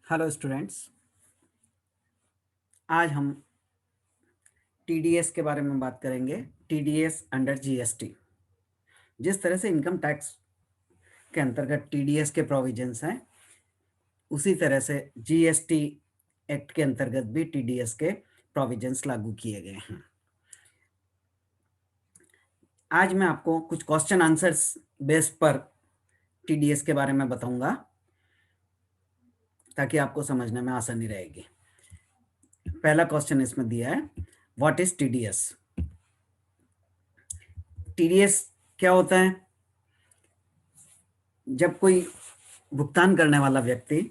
Hello students. आज हम TDS के बारे में बात करेंगे। TDS under GST. जिस तरह से इनकम टैक्स के अंतर्गत टीडीएस के प्रोविजंस हैं, उसी तरह से जीएसटी एक्ट के अंतर्गत भी टीडीएस के प्रोविजंस लागू किए गए हैं। आज मैं आपको कुछ क्वेश्चन आंसर्स बेस पर टीडीएस के बारे में बताऊंगा, ताकि आपको समझने में आसानी रहेगी। पहला क्वेश्चन इसमें दिया है, व्हाट इज टीडीएस। टीडीएस क्या होता है? जब कोई भुगतान करने वाला व्यक्ति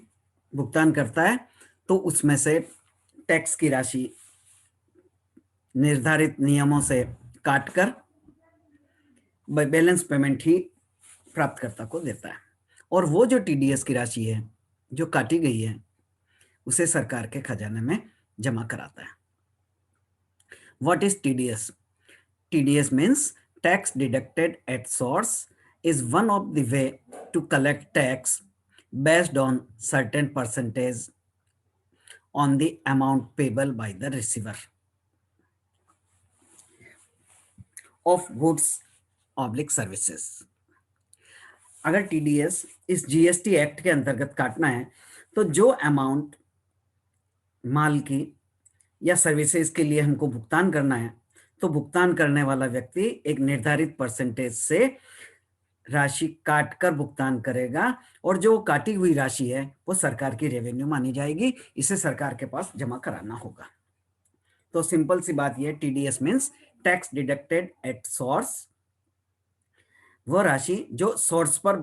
भुगतान करता है तो उसमें से टैक्स की राशि निर्धारित नियमों से काटकर बैलेंस पेमेंट ही प्राप्तकर्ता को देता है, और वो जो टीडीएस की राशि है जो काटी गई है उसे सरकार के खजाने में जमा कराता है। What is TDS? TDS means tax deducted at source is one of the way to collect tax based on certain percentage on the amount payable by the receiver of goods oblique services। अगर TDS इस GST act के अंतर्गत काटना है तो जो amount माल की या सर्विसेज के लिए हमको भुगतान करना है, तो भुगतान करने वाला व्यक्ति एक निर्धारित परसेंटेज से राशि काटकर भुगतान करेगा, और जो काटी हुई राशि है वो सरकार की रेवेन्यू मानी जाएगी, इसे सरकार के पास जमा कराना होगा। तो सिंपल सी बात ये, TDS means tax deducted at source, वो राशि जो सोर्स पर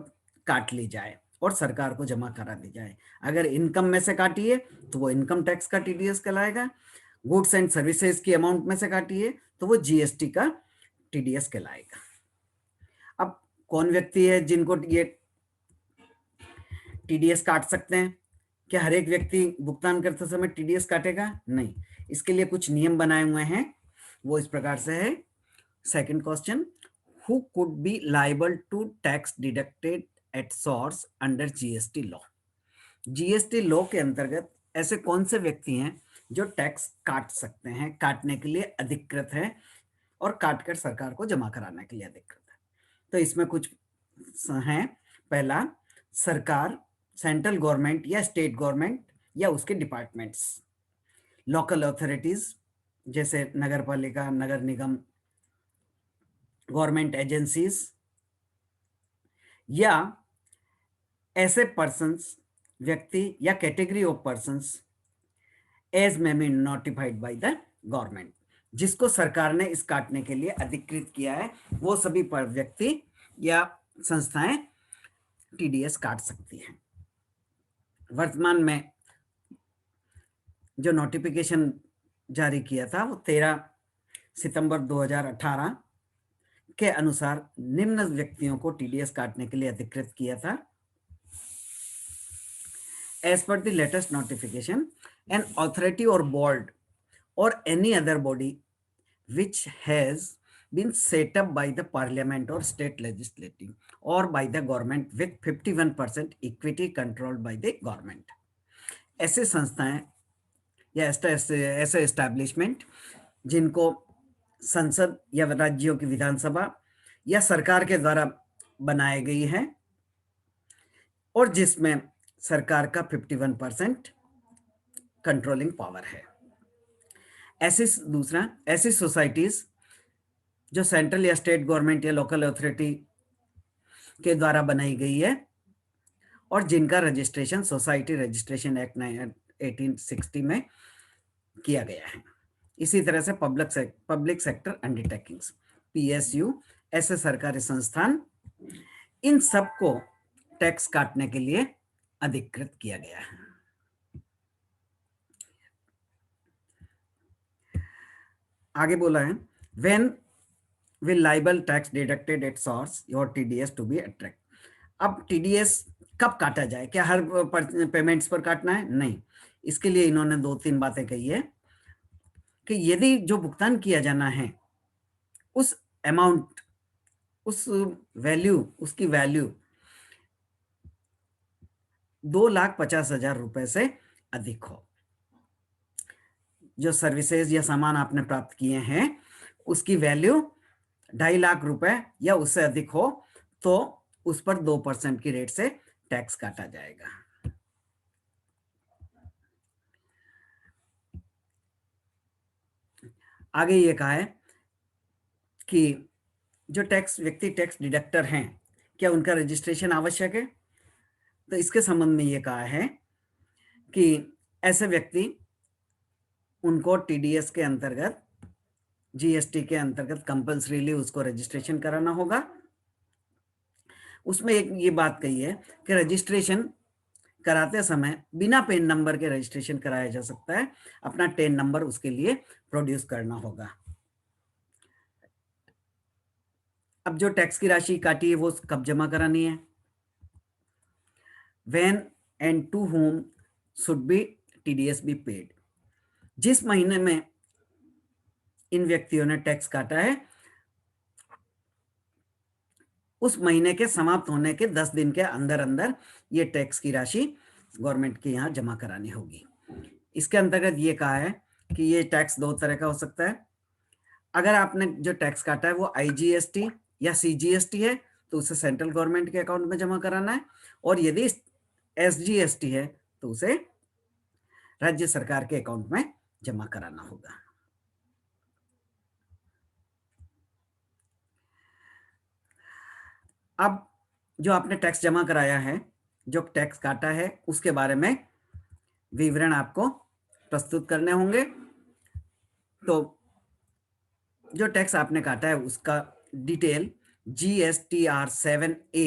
काट ली जाए और सरकार को जमा करा दी जाए। अगर इनकम में से काटी है तो वो इनकम टैक्स का टीडीएस कहलाएगा, गुड्स एंड सर्विसेज की अमाउंट में से काटी है तो वो जीएसटी का टीडीएस कहलाएगा। अब कौन व्यक्ति है जिनको ये टीडीएस काट सकते हैं? क्या हर एक व्यक्ति भुगतान करते समय टीडीएस काटेगा? नहीं, इसके लिए कुछ नियम बनाए हुए हैं। वो इस प्रकार से है। Second question, who could be liable to tax deducted at source under GST law? GST law के अंतर्गत ऐसे कौन से व्यक्ति हैं जो टैक्स काट सकते हैं, काटने के लिए अधिकृत है और काटकर सरकार को जमा कराने के लिए अधिकृत है? तो इसमें कुछ हैं। पहला, सरकार, सेंट्रल गवर्नमेंट या स्टेट गवर्नमेंट या उसके डिपार्टमेंट्स, लोकल अथॉरिटीज जैसे नगर पालिका, नगर निगम, गवर्नमेंट एजेंसीज, या ऐसे पर्सन्स, व्यक्ति या category of persons as may be notified by the government, जिसको सरकार ने इस काटने के लिए अधिकृत किया है, वो सभी पर व्यक्ति या संस्थाएं टीडीएस काट सकती हैं। वर्तमान में जो नोटिफिकेशन जारी किया था वो 13 सितंबर 2018 के अनुसार निम्न व्यक्तियों को टीडीएस काटने के लिए अधिकृत किया था। As per the latest notification, an authority or board or any other body which has been set up by the parliament or state legislature or by the government with 51% equity controlled by the government, ऐसे संस्थाएं या ऐसे establishment जिनको संसद या राज्यों की विधानसभा या सरकार के द्वारा बनाई गई है और जिसमें सरकार का 51% कंट्रोलिंग पावर है। ऐसी सोसाइटीज जो सेंट्रल या स्टेट गवर्नमेंट या लोकल अथॉरिटी के द्वारा बनाई गई है और जिनका रजिस्ट्रेशन सोसाइटी रजिस्ट्रेशन एक्ट 1860 में किया गया है। इसी तरह से पब्लिक सेक्टर अंडरटेकिंग्स, पीएसयू, ऐसे सरकारी संस्थान, इन सब को टैक्स काटने के लिए अधिकृत किया गया है। आगे बोला है, when will liable tax deducted at source your TDS to be attract. अब टीडीएस कब काटा जाए? क्या हर पेमेंट्स पर काटना है? नहीं, इसके लिए इन्होंने 2-3 बातें कही है कि यदि जो भुगतान किया जाना है उस अमाउंट, उस वैल्यू, उसकी वैल्यू 2,50,000 रुपए से अधिक हो। जो सर्विसेज या सामान आपने प्राप्त किए हैं उसकी वैल्यू 2.5 लाख रुपए या उससे अधिक हो तो उस पर 2% की रेट से टैक्स काटा जाएगा। आगे ये कहा है कि जो व्यक्ति टैक्स डिडक्टर हैं, क्या उनका रजिस्ट्रेशन आवश्यक है? तो इसके संबंध में ये कहा है कि ऐसे व्यक्ति, उनको टीडीएस के अंतर्गत, जीएसटी के अंतर्गत कंपल्सरीली उसको रजिस्ट्रेशन कराना होगा। उसमें एक ये बात कही है कि रजिस्ट्रेशन कराते समय बिना पेन नंबर के रजिस्ट्रेशन कराया जा सकता है, अपना टेन नंबर उसके लिए प्रोड्यूस करना होगा। अब जो टैक्स की राशि काटी है वो कब जमा करानी है? When and to whom should be TDS be paid? जिस महीने में इन व्यक्तियों ने टैक्स काटा है उस महीने के समाप्त होने के 10 दिन के अंदर अंदर ये टैक्स की राशि गवर्नमेंट के यहाँ जमा करानी होगी। इसके अंतर्गत ये कहा है कि ये टैक्स दो तरह का हो सकता है। अगर आपने जो टैक्स काटा है वो आईजीएसटी या सीजीएसटी है तो उसे सेंट्रल गवर्नमेंट के अकाउंट में जमा कराना है, और यदि एसजीएसटी है तो उसे राज्य सरकार के अकाउंट में जमा कराना होगा। अब जो आपने टैक्स जमा कराया है, जो टैक्स काटा है, उसके बारे में विवरण आपको प्रस्तुत करने होंगे। तो जो टैक्स आपने काटा है उसका डिटेल GSTR 7A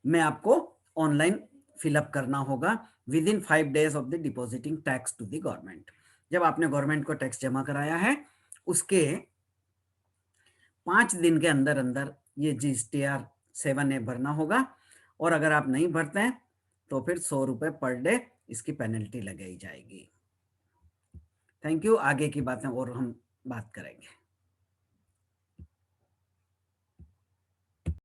में आपको ऑनलाइन फिलअप करना होगा within 5 days of the depositing tax to the government. जब आपने गवर्नमेंट को टैक्स जमा कराया है उसके 5 दिन के अंदर अंदर ये GSTR 7A भरना होगा, और अगर आप नहीं भरते हैं तो फिर 100 रुपये पर डे इसकी पेनल्टी लगाई जाएगी। Thank you. आगे की बातें और हम बात करेंगे।